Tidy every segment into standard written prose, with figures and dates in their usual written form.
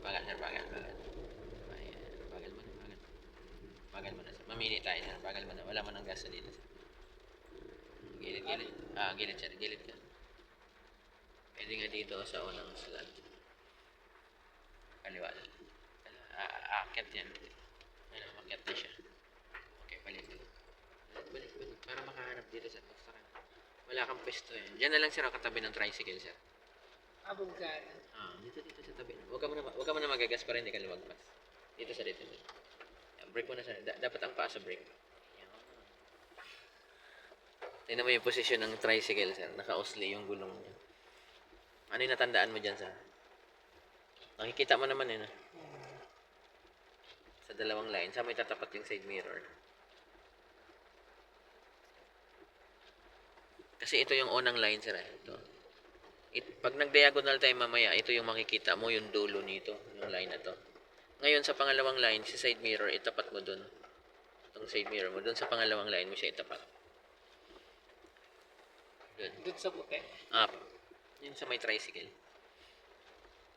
Bagal, sir. Bagal, bagal. Ayan. Bagal mo na, bagal. Bagal mo na, sir. Mamili tayo, sir. Bagal mo na. Wala mo ng gasolina, sir. Gilid, gilid. Gilid, sir. Gilid ka. Pwede nga dito sa unang slot. Kaliwa. Akit yan. Ayun, makit na siya. Okay, balik. Balik. Para makahanap dito, sir. Wala kang pwesto eh. Diyan na lang, sir, katabi ng tricycle, sir. Abogado. Dito sa tabi. Huwag ka muna magagas para hindi ka lumagpas. Dito sa dito. Brake mo na, sir. Dapat ang paa sa brake. Tingnan mo yung posisyon ng tricycle, sir. Naka-usli yung gulong niya. Ano yung natandaan mo dyan, sir? Nakikita mo naman yun, sa dalawang line. Saan mo itatapat yung side mirror? Kasi ito yung unang line, sir. Ito. Pag nag-diagonal tayo mamaya, ito yung makikita mo, yung dulo nito, yung line na to. Ngayon, sa pangalawang line, si side mirror, itapat mo dun. Itong side mirror mo, dun sa pangalawang line mo siya itapat. Doon sa puti? Yun sa may tricycle.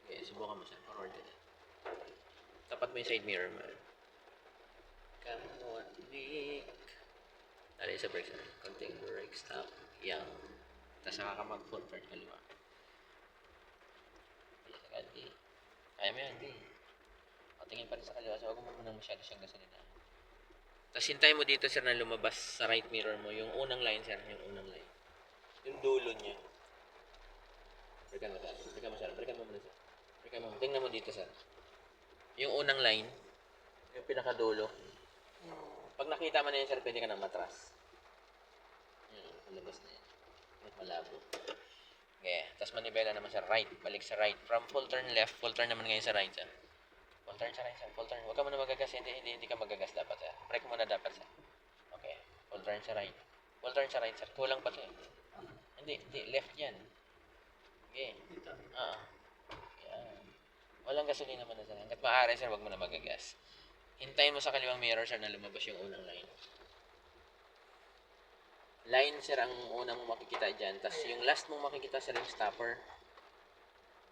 Okay, subukan mo siya. Forward din. Tapat mo yung side mirror mo. Come on, Nick. Dali sa brake, sir. Konting brake, stop. Yan. Tapos saka ka mag-full turn kaliwa. Kaya mo yan, di. Tingin pa rin sa kaliwa. So, huwag mo muna masyado siyang gasolina. Tapos hintayin mo dito, sir, na lumabas sa right mirror mo. Yung unang line, sir. Yung unang line. Yung dulo niya. Breakan mo, sir. Breakan mo muna, sir. Tingnan mo dito, sir. Yung unang line. Yung pinakadulo. Pag nakita mo na yun, sir, pwede ka na matras. Malabas na yan. Malabo. Okay. Tapos manibela naman sa right. Balik sa right. From full turn left, full turn naman ngayon sa right, sir. Full turn sa right, sir. Full turn. Huwag ka muna magagas. Hindi ka magagas dapat, sir. Break muna dapat, sir. Okay. Full turn sa right. Full turn sa right, sir. Kulang pa to eh. Hindi. Left yan. Okay. Yan. Walang gasolina naman na, sir. Hanggat maaari, sir, huwag mo na magagas. Hintayin mo sa kaliwang mirror, sir, na lumabas yung unang line. Line, sir, ang unang mong makikita dyan. Tapos yung last mong makikita, sir, yung stopper.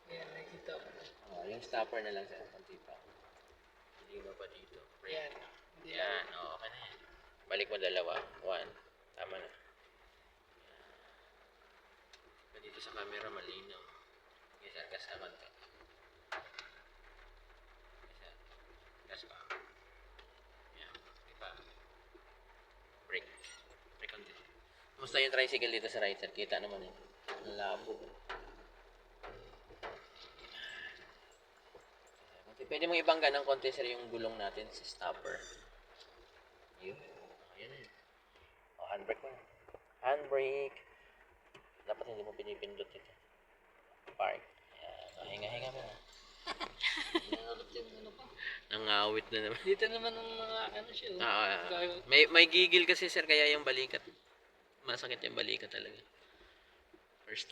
Yan, nakikita ko na. Yung stopper na lang, sir. Kunti pa. Hindi mo pa dito. Yan. Yan. Okay na yan. Balik mo dalawa. 1. Tama na. Dito sa camera, malinaw. Okay, sir. Gas naman ka. Okay, sir. Gas pa. Yan. Ipa. Brake. Brake on dito. Kumusta yung tricycle dito sa right, sir? Kita naman yun. Ang labo. Pwede mong ibangga ng konti, sir, yung gulong natin sa stopper. Yun. Ayan na yun. Handbrake mo. Handbrake. Dapat hindi mo pinipindot ito. Park. Ayan. Hinga mo na. Nangalap yung ano pa. Nangawit na naman. Dito naman ang mga ano siya. May gigil kasi, sir, kaya yung balikat. Masakit yung balikat talaga. First time.